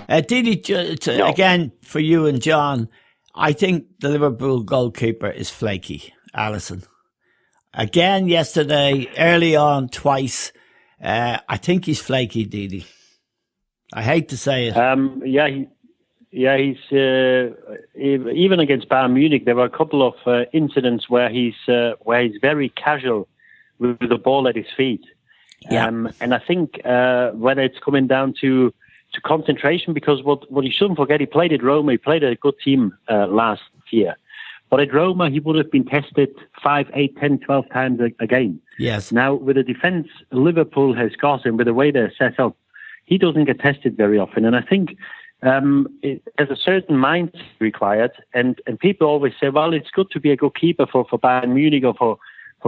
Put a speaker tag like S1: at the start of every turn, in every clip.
S1: Didi,
S2: No.
S1: again, for you and John, I think the Liverpool goalkeeper is flaky, Allison. Again, yesterday, early on, twice. I think he's flaky, Didi. I hate to say it.
S3: He's even against Bayern Munich. There were a couple of incidents where he's very casual with the ball at his feet.
S1: Yeah.
S3: And I think whether it's coming down to concentration, because what you shouldn't forget, he played at Roma. He played at a good team last year. But at Roma, he would have been tested 5, 8, 10, 12 times a game.
S1: Yes.
S3: Now, with the defence Liverpool has got and with the way they're set up, he doesn't get tested very often. And I think there's a certain mindset required. And people always say, well, it's good to be a good keeper for Bayern Munich or for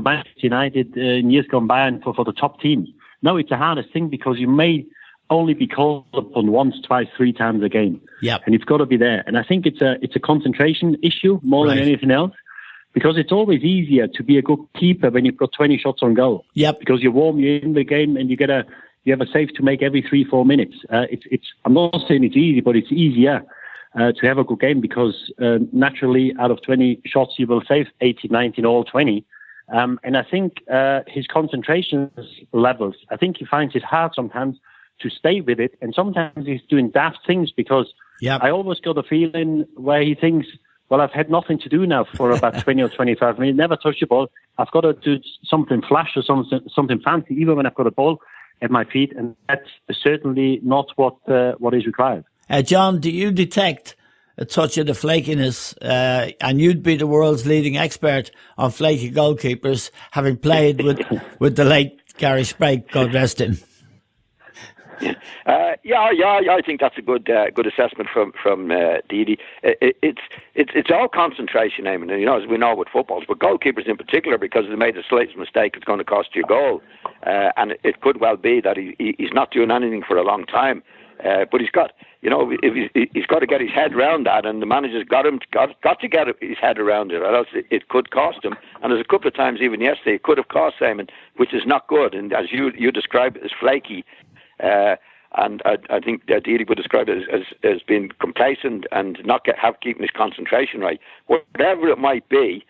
S3: Manchester United in years gone by and for the top teams. No, it's the hardest thing because you may only be called upon once, twice, 3 times a game.
S1: Yep.
S3: And you've got to be there. And I think it's a concentration issue more than anything else, because it's always easier to be a good keeper when you've got 20 shots on goal.
S1: Yep.
S3: Because you're in the game and you have a save to make every 3-4 minutes. I'm not saying it's easy, but it's easier to have a good game because naturally out of 20 shots you will save 18, 19, all 20. And I think his concentration levels, I think he finds it hard sometimes to stay with it. And sometimes he's doing daft things because I always got a feeling where he thinks, well, I've had nothing to do now for about 20 or 25 minutes, never touch the ball. I've got to do something flash or something fancy, even when I've got a ball at my feet. And that's certainly not what is required.
S1: John, do you detect a touch of the flakiness? And you'd be the world's leading expert on flaky goalkeepers, having played with the late Gary Sprake, God rest him.
S2: I think that's a good assessment from Didi. It's all concentration, Eamon. And, as we know with footballs, but goalkeepers in particular, because they made the slightest mistake, it's going to cost you a goal. And it could well be that he's not doing anything for a long time. But he's got, he's got to get his head around that, and the manager's got to get his head around it, or else it could cost him. And there's a couple of times, even yesterday, it could have cost Eamon, which is not good. And as you described it as flaky. And I think Didi would describe it as being complacent and not keeping his concentration right. Whatever it might be,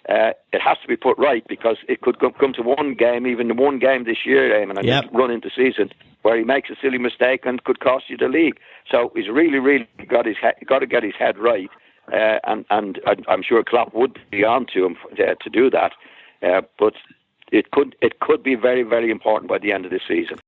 S2: it has to be put right, because it could come to one game, even one game this year, Eamon, and run into season where he makes a silly mistake and could cost you the league. So he's really, really got to get his head right, and I'm sure Klopp would be on to him to do that. But it could be very, very important by the end of this season.